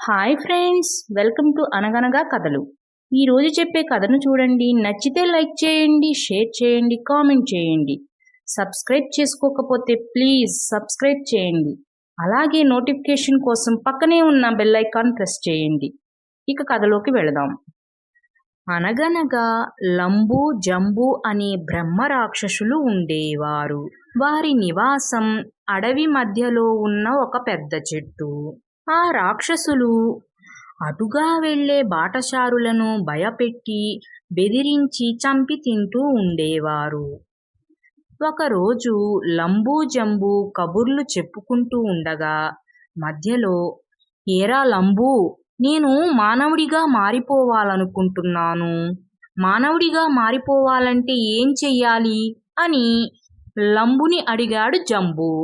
Hi friends, welcome to అనగనగా కథలు. ఈరోజు చెప్పే కథను చూడండి. నచ్చితే లైక్ చేయండి, షేర్ చేయండి, కామెంట్ చేయండి. సబ్స్క్రైబ్ చేసుకోకపోతే ప్లీజ్ సబ్స్క్రైబ్ చేయండి. అలాగే నోటిఫికేషన్ కోసం పక్కనే ఉన్న బెల్ ఐకాన్ ప్రెస్ చేయండి. ఇక కథలోకి వెళదాం. అనగనగా లంబు జంబు అనే బ్రహ్మ రాక్షసులు ఉండేవారు. వారి నివాసం అడవి మధ్యలో ఉన్న ఒక పెద్ద చెట్టు. ఆ రాక్షసులు అటుగా వెళ్లే బాటసారులను భయపెట్టి బెదిరించి చంపి తింటూ ఉండేవారు. ఒకరోజు లంబూ జంబూ కబుర్లు చెప్పుకుంటూ ఉండగా మధ్యలో, ఏరా లంబూ, నేను మానవుడిగా మారిపోవాలనుకుంటున్నాను. మానవుడిగా మారిపోవాలంటే ఏం చెయ్యాలి అని లంబుని అడిగాడు జంబూ.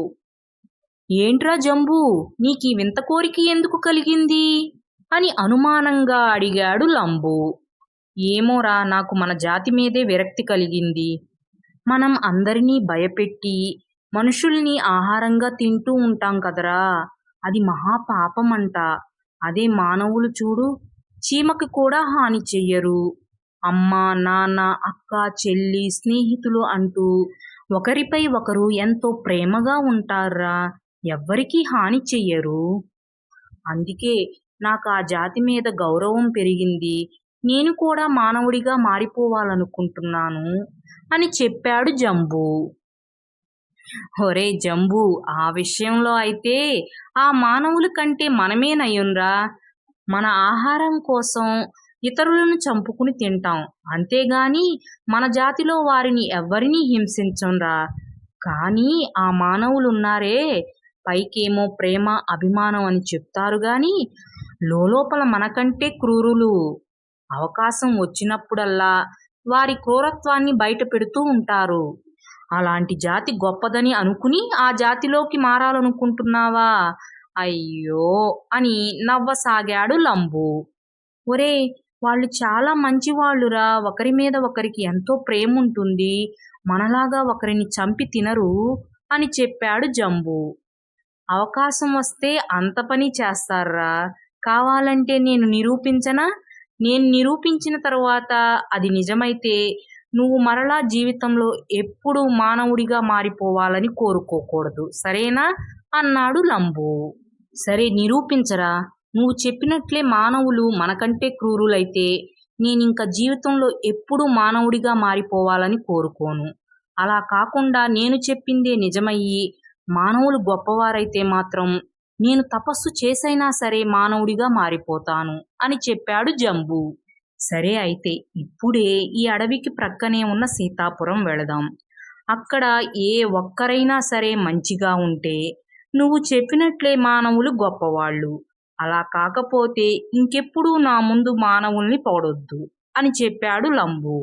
ఏంట్రా జంబూ, నీకీ వింత కోరిక ఎందుకు కలిగింది అని అనుమానంగా అడిగాడు లంబు. ఏమోరా, నాకు మన జాతి మీదే విరక్తి కలిగింది. మనం అందరినీ భయపెట్టి మనుషుల్ని ఆహారంగా తింటూ ఉంటాం కదరా, అది మహాపాపమంట. అదే మానవులు చూడు, చీమకి కూడా హాని చెయ్యరు. అమ్మ, నాన్న, అక్క, చెల్లి, స్నేహితులు అంటూ ఒకరిపై ఒకరు ఎంతో ప్రేమగా ఉంటారా, ఎవ్వరికీ హాని చెయ్యరు. అందుకే నాకు ఆ జాతి మీద గౌరవం పెరిగింది. నేను కూడా మానవుడిగా మారిపోవాలనుకుంటున్నాను అని చెప్పాడు జంబూ. ఒరే జంబూ, ఆ విషయంలో అయితే ఆ మానవుల కంటే మనమే నయంరా. మన ఆహారం కోసం ఇతరులను చంపుకుని తింటాం, అంతేగాని మన జాతిలో వారిని ఎవ్వరినీ హింసించంరా. కానీ ఆ మానవులున్నారే, పైకేమో ప్రేమ అభిమానం అని చెప్తారు గాని లోపల మనకంటే క్రూరులు. అవకాశం వచ్చినప్పుడల్లా వారి క్రూరత్వాన్ని బయట పెడుతూ ఉంటారు. అలాంటి జాతి గొప్పదని అనుకుని ఆ జాతిలోకి మారాలనుకుంటున్నావా? అయ్యో అని నవ్వసాగాడు లంబు. ఒరే, వాళ్ళు చాలా మంచివాళ్ళురా. ఒకరి మీద ఒకరికి ఎంతో ప్రేమ ఉంటుంది. మనలాగా ఒకరిని చంపి తినరు అని చెప్పాడు జంబూ. అవకాశం వస్తే అంత పని చేస్తారా? కావాలంటే నేను నిరూపించనా? నేను నిరూపించిన తర్వాత అది నిజమైతే నువ్వు మరలా జీవితంలో ఎప్పుడూ మానవుడిగా మారిపోవాలని కోరుకోకూడదు, సరేనా అన్నాడు లంబు. సరే, నిరూపించరా. నువ్వు చెప్పినట్లే మానవులు మనకంటే క్రూరులైతే నేనింక జీవితంలో ఎప్పుడూ మానవుడిగా మారిపోవాలని కోరుకోను. అలా కాకుండా నేను చెప్పిందే నిజమయ్యి మానవులు గొప్పవారైతే మాత్రం నేను తపస్సు చేసైనా సరే మానవుడిగా మారిపోతాను అని చెప్పాడు జంబూ. సరే, అయితే ఇప్పుడే ఈ అడవికి ప్రక్కనే ఉన్న సీతాపురం వెళదాం. అక్కడ ఏ ఒక్కరైనా సరే మంచిగా ఉంటే నువ్వు చెప్పినట్లే మానవులు గొప్పవాళ్ళు. అలా కాకపోతే ఇంకెప్పుడూ నా ముందు మానవుల్ని పొగడొద్దు అని చెప్పాడు లంబు.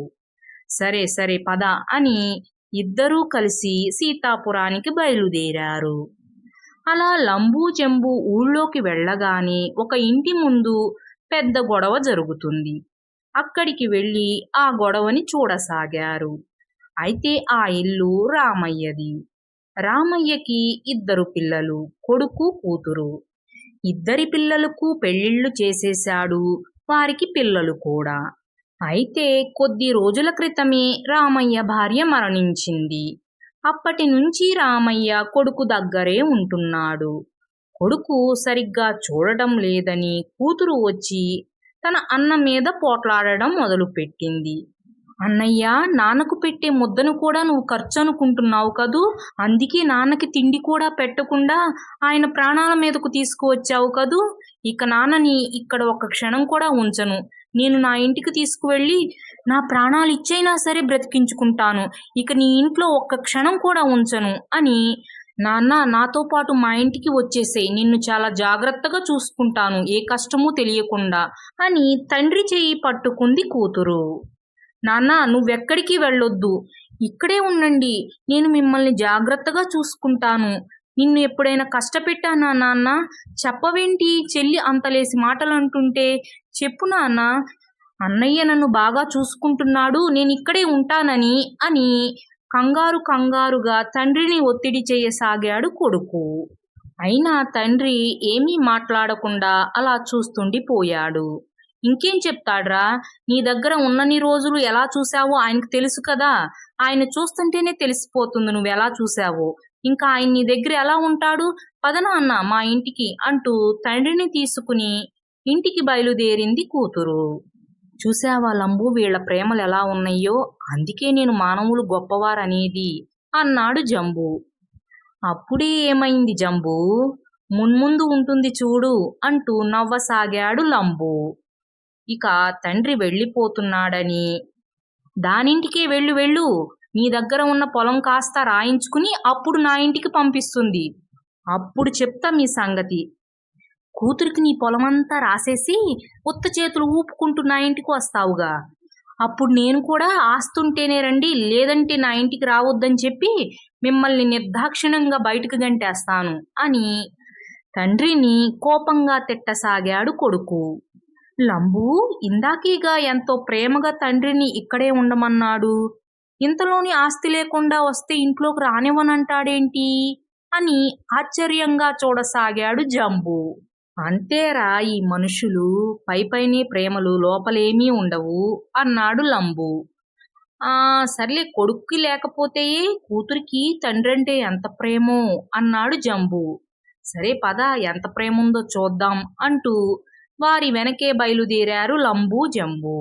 సరే సరే పద అని ఇద్దరూ కలిసి సీతాపురానికి బయలుదేరారు. అలా లంబూ జంబూ ఊళ్ళోకి వెళ్ళగానే ఒక ఇంటి ముందు పెద్ద గొడవ జరుగుతుంది. అక్కడికి వెళ్ళి ఆ గొడవని చూడసాగారు. అయితే ఆ ఇల్లు రామయ్యది. రామయ్యకి 2 పిల్లలు, కొడుకు కూతురు. ఇద్దరి పిల్లలకు పెళ్ళిళ్ళు చేసేశాడు, వారికి పిల్లలు కూడా. అయితే కొద్ది రోజుల క్రితమే రామయ్య భార్య మరణించింది. అప్పటి నుంచి రామయ్య కొడుకు దగ్గరే ఉంటున్నాడు. కొడుకు సరిగ్గా చూడడం లేదని కూతురు వచ్చి తన అన్న మీద పోట్లాడడం మొదలుపెట్టింది. అన్నయ్య, నాన్నకు పెట్టే ముద్దను కూడా నువ్వు ఖర్చు అనుకుంటున్నావు కదూ, అందుకే నాన్నకి తిండి కూడా పెట్టకుండా ఆయన ప్రాణాల మీదకు తీసుకువచ్చావు కదూ. ఇక నాన్నని ఇక్కడ ఒక్క క్షణం కూడా ఉంచను. నేను నా ఇంటికి తీసుకువెళ్ళి నా ప్రాణాలు ఇచ్చైనా సరే బ్రతికించుకుంటాను. ఇక నీ ఇంట్లో ఒక్క క్షణం కూడా ఉంచను అని, నాన్న నాతో పాటు మా ఇంటికి వచ్చేసేయ్, నిన్ను చాలా జాగ్రత్తగా చూసుకుంటాను, ఏ కష్టమూ తెలియకుండా అని తండ్రి చెయ్యి పట్టుకుంది కూతురు. నాన్న, నువ్వెక్కడికి వెళ్ళొద్దు, ఇక్కడే ఉండండి, నేను మిమ్మల్ని జాగ్రత్తగా చూసుకుంటాను. నిన్ను ఎప్పుడైనా కష్టపెట్టానా నాన్న? చెప్పవేంటి చెల్లి అంతలేసి మాటలు అంటుంటే? చెప్పు నాన్న, అన్నయ్య నన్ను బాగా చూసుకుంటున్నాడు, నేను ఇక్కడే ఉంటానని అని కంగారుగా తండ్రిని ఒత్తిడి చేయసాగాడు కొడుకు. అయినా తండ్రి ఏమీ మాట్లాడకుండా అలా చూస్తుండిపోయాడు. ఇంకేం చెప్తాడ్రా, నీ దగ్గర ఉన్నన్ని రోజులు ఎలా చూశావో ఆయనకు తెలుసు కదా. ఆయన చూస్తుంటేనే తెలిసిపోతుంది నువ్వెలా చూశావో. ఇంకా ఆయన నీ దగ్గర ఎలా ఉంటాడు? పద నాన్న మా ఇంటికి అంటూ తండ్రిని తీసుకుని ఇంటికి బయలుదేరింది కూతురు. చూశావా లంబు, వీళ్ళ ప్రేమలెలా ఉన్నాయో, అందుకే నేను మానవులు గొప్పవారనేది అన్నాడు జంబు. అప్పుడే ఏమైంది జంబూ, మున్ముందు ఉంటుంది చూడు అంటూ నవ్వసాగాడు లంబు. ఇక తండ్రి వెళ్ళిపోతున్నాడని, దానింటికే వెళ్ళు వెళ్ళు, నీ దగ్గర ఉన్న పొలం కాస్త రాయించుకుని అప్పుడు నా ఇంటికి పంపిస్తుంది, అప్పుడు చెప్తా మీ సంగతి. కూతురికి నీ పొలమంతా రాసేసి ఉత్త చేతులు ఊపుకుంటూ నా ఇంటికి వస్తావుగా, అప్పుడు నేను కూడా ఆస్తుంటేనే రండి, లేదంటే నా ఇంటికి రావద్దని చెప్పి మిమ్మల్ని నిర్దాక్షిణ్యంగా బయటకు గంటేస్తాను అని తండ్రిని కోపంగా తిట్టసాగాడు కొడుకు. లంబు ఇందాకేగా ఎంతో ప్రేమగా తండ్రిని ఇక్కడే ఉండమన్నాడు, ఇంతలోని ఆస్తి లేకుండా వస్తే ఇంట్లోకి రానివ్వనంటాడేంటి అని ఆశ్చర్యంగా చూడసాగాడు జంబు. అంతేరా ఈ మనుషులు, పైపైనే ప్రేమలు లోపలేమీ ఉండవు అన్నాడు లంబు. సర్లే, కొడుక్కి లేకపోతే కూతురికి తండ్రంటే ఎంత ప్రేమో అన్నాడు జంబు. సరే పద, ఎంత ప్రేమ ఉందో చూద్దాం అంటూ వారి వెనకే బయలుదేరారు లంబు జంబు.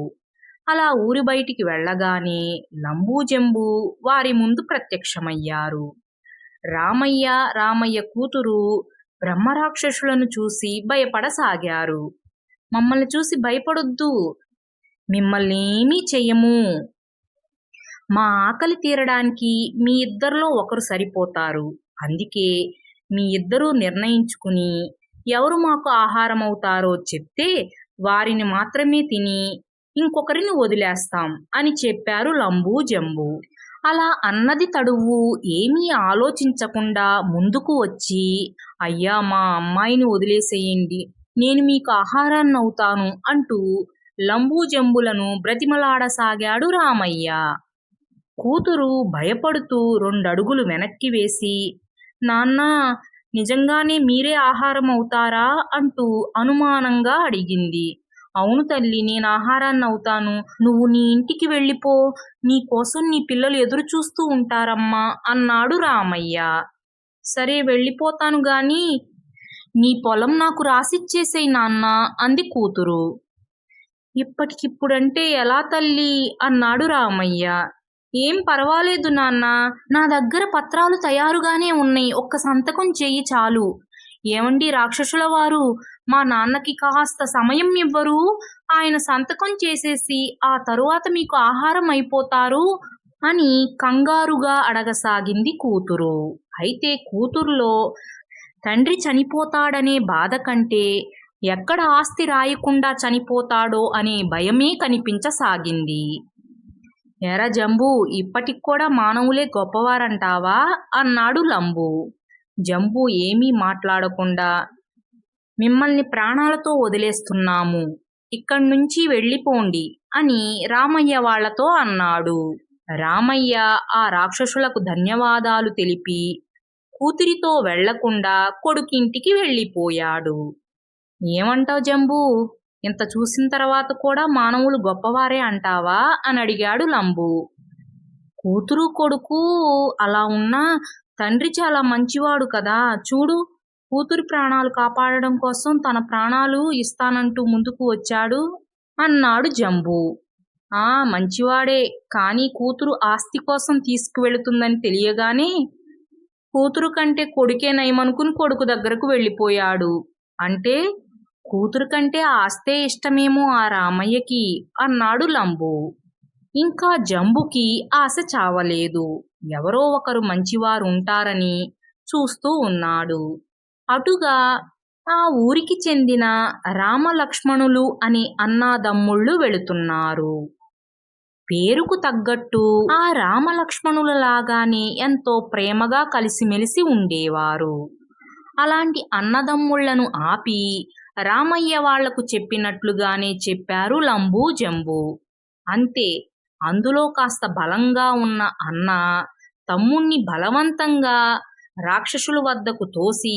అలా ఊరి బయటికి వెళ్ళగానే లంబు జంబు వారి ముందు ప్రత్యక్షమయ్యారు. రామయ్య కూతురు బ్రహ్మరాక్షసులను చూసి భయపడసాగారు. మమ్మల్ని చూసి భయపడొద్దు, మిమ్మల్ని ఏమీ చెయ్యము, మా ఆకలి తీరడానికి మీ ఇద్దరిలో ఒకరు సరిపోతారు, అందుకే మీ ఇద్దరూ నిర్ణయించుకుని ఎవరు మాకు ఆహారం అవుతారో చెప్తే వారిని మాత్రమే తిని ఇంకొకరిని వదిలేస్తాం అని చెప్పారు లంబు జంబు. అలా అన్నది తడువు ఏమీ ఆలోచించకుండా ముందుకు వచ్చి, అయ్యా మా అమ్మాయిని వదిలేసేయండి, నేను మీకు ఆహారాన్ని అవుతాను అంటూ లంబు జంబులను బ్రతిమలాడసాగాడు రామయ్య. కూతురు భయపడుతూ 2 అడుగులు వెనక్కి వేసి, నాన్నా నిజంగానే మీరే ఆహారం అవుతారా అంటూ అనుమానంగా అడిగింది. అవును తల్లి, నేను ఆహారాన్ని అవుతాను, నువ్వు నీ ఇంటికి వెళ్ళిపో, నీ కోసం నీ పిల్లలు ఎదురు చూస్తూ ఉంటారమ్మా అన్నాడు రామయ్య. సరే వెళ్ళిపోతాను గాని నీ పొలం నాకు రాసిచ్చేసేయ్ నాన్న అంది కూతురు. ఇప్పటికిప్పుడంటే ఎలా తల్లి అన్నాడు రామయ్య. ఏం పర్వాలేదు నాన్న, నా దగ్గర పత్రాలు తయారుగానే ఉన్నాయి, ఒక్క సంతకం చెయ్యి చాలు. ఏమండి రాక్షసుల వారు, మా నాన్నకి కాస్త సమయం ఇవ్వరు, ఆయన సంతకం చేసేసి ఆ తరువాత మీకు ఆహారం అయిపోతారు అని కంగారుగా అడగసాగింది కూతురు. అయితే కూతురులో తండ్రి చనిపోతాడనే బాధ కంటే ఎక్కడ ఆస్తి రాయకుండా చనిపోతాడో అనే భయమే కనిపించసాగింది. ఎరా జంబు, ఇప్పటికి కూడా మానవులే గొప్పవారంటావా అన్నాడు లంబు. జంబు ఏమీ మాట్లాడకుండా, మిమ్మల్ని ప్రాణాలతో వదిలేస్తున్నాము, ఇక్కడి నుంచి వెళ్ళిపోండి అని రామయ్య వాళ్లతో అన్నాడు. రామయ్య ఆ రాక్షసులకు ధన్యవాదాలు తెలిపి కూతురితో వెళ్లకుండా కొడుకింటికి వెళ్ళిపోయాడు. ఏమంటావు జంబు, ఇంత చూసిన తర్వాత కూడా మానవులు గొప్పవారే అంటావా అని అడిగాడు లంబు. కూతురు కొడుకు అలా ఉన్నా తండ్రి చాలా మంచివాడు కదా, చూడు కూతురి ప్రాణాలు కాపాడడం కోసం తన ప్రాణాలు ఇస్తానంటూ ముందుకు వచ్చాడు అన్నాడు జంబు. మంచివాడే, కానీ కూతురు ఆస్తి కోసం తీసుకువెళుతుందని తెలియగానే కూతురు కంటే కొడుకే నయమనుకుని కొడుకు దగ్గరకు వెళ్ళిపోయాడు. అంటే కూతురు కంటే ఆస్తే ఇష్టమేమో ఆ రామయ్యకి అన్నాడు లంబు. ఇంకా జంబుకి ఆశ చావలేదు, ఎవరో ఒకరు మంచివారు ఉంటారని చూస్తూ ఉన్నాడు. అటుగా ఆ ఊరికి చెందిన రామలక్ష్మణులు అనే అన్నాదమ్ముళ్ళు వెళుతున్నారు. పేరుకు తగ్గట్టు ఆ రామలక్ష్మణుల లాగానే ఎంతో ప్రేమగా కలిసిమెలిసి ఉండేవారు. అలాంటి అన్నదమ్ముళ్లను ఆపి రామయ్య వాళ్లకు చెప్పినట్లుగానే చెప్పారు లంబు జంబు. అంతే, అందులో కాస్త బలంగా ఉన్న అన్న తమ్ముణ్ణి బలవంతంగా రాక్షసుల వద్దకు తోసి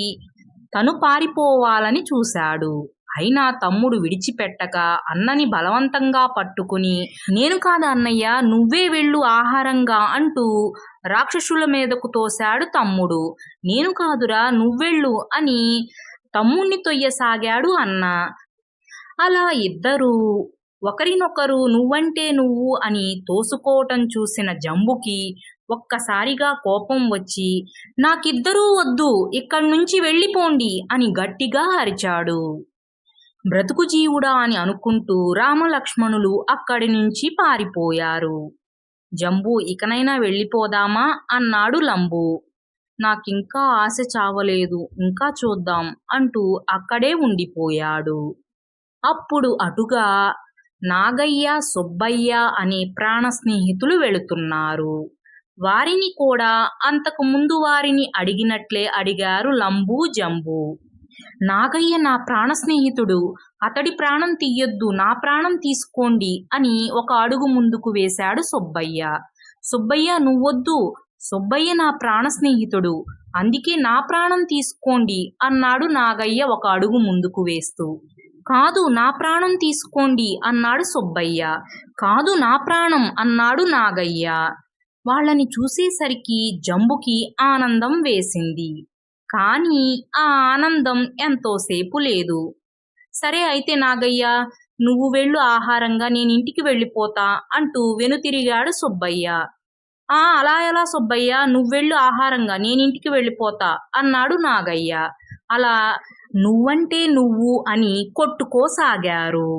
తను పారిపోవాలని చూశాడు. అయినా తమ్ముడు విడిచిపెట్టక అన్నని బలవంతంగా పట్టుకుని, నేను కాదు అన్నయ్య, నువ్వే వెళ్ళు ఆహారంగా అంటూ రాక్షసుల మీదకు తోశాడు తమ్ముడు. నేను కాదురా నువ్వెళ్ళు అని తమ్ముణ్ణి తొయ్యసాగాడు అన్న. అలా ఇద్దరూ ఒకరినొకరు నువ్వంటే నువ్వు అని తోసుకోవటం చూసిన జంబుకి ఒక్కసారిగా కోపం వచ్చి, నాకిద్దరూ వద్దు, ఇక్కడి నుంచి వెళ్ళిపోండి అని గట్టిగా అరిచాడు. బ్రతుకు జీవుడా అని అనుకుంటూ రామలక్ష్మణులు అక్కడి నుంచి పారిపోయారు. జంబు, ఇకనైనా వెళ్ళిపోదామా అన్నాడు లంబు. నాకింకా ఆశ చావలేదు, ఇంకా చూద్దాం అంటూ అక్కడే ఉండిపోయాడు. అప్పుడు అటుగా నాగయ్య, సుబ్బయ్య అనే ప్రాణ స్నేహితులు వెళుతున్నారు. వారిని కూడా అంతకు ముందు వారిని అడిగినట్లే అడిగారు లంబు, జంబు. నాగయ్య నా ప్రాణ స్నేహితుడు, అతడి ప్రాణం తీయొద్దు, నా ప్రాణం తీసుకోండి అని ఒక అడుగు ముందుకు వేశాడు సుబ్బయ్య. సుబ్బయ్య నువ్వొద్దు, సుబ్బయ్య నా ప్రాణ స్నేహితుడు, అందుకే నా ప్రాణం తీసుకోండి అన్నాడు నాగయ్య ఒక అడుగు ముందుకు వేస్తూ. కాదు నా ప్రాణం తీసుకోండి అన్నాడు సుబ్బయ్య. కాదు నా ప్రాణం అన్నాడు నాగయ్య. వాళ్ళని చూసేసరికి జంబుకి ఆనందం వేసింది. కానీ ఆ ఆనందం ఎంతోసేపు లేదు. సరే అయితే నాగయ్య, నువ్వు వెళ్ళు ఆహారంగా, నేనింటికి వెళ్ళిపోతా అంటూ వెనుతిరిగాడు సుబ్బయ్య. అలా ఎలా సుబ్బయ్య, నువ్వెళ్ళు ఆహారంగా, నేనింటికి వెళ్ళిపోతా అన్నాడు నాగయ్య. అలా నువ్వంటే నువ్వు అని కొట్టుకోసాగారు.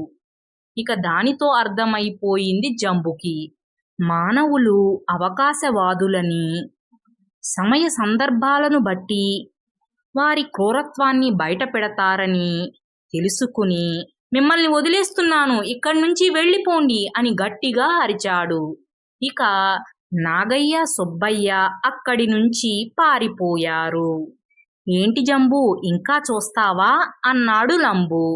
ఇక దానితో అర్థమైపోయింది జంబుకి, మానవులు అవకాశవాదులని, సమయ సందర్భాలను బట్టి వారి క్రూరత్వాన్ని బయట పెడతారని తెలుసుకుని, మిమ్మల్ని వదిలేస్తున్నాను, ఇక్కడి నుంచి వెళ్ళిపోండి అని గట్టిగా అరిచాడు. ఇక నాగయ్య, సుబ్బయ్య అక్కడి నుంచి పారిపోయారు. ఏంటి జంబు, ఇంకా చూస్తావా అన్నాడు లంబు.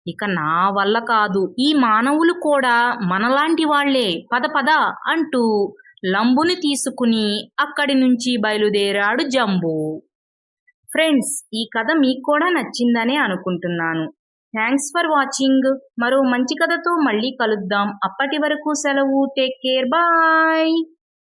ఇక నా వల్ల కాదు, ఈ మానవులు కూడా మనలాంటి వాళ్లే, పద పద అంటూ లంబుని తీసుకుని అక్కడి నుంచి బయలుదేరాడు జంబు. ఫ్రెండ్స్, ఈ కథ మీకు కూడా నచ్చిందనే అనుకుంటున్నాను. Thanks for watching. మరో మంచి కథతో మళ్ళీ కలుద్దాం. అప్పటి వరకు సెలవు. Take care. బాయ్.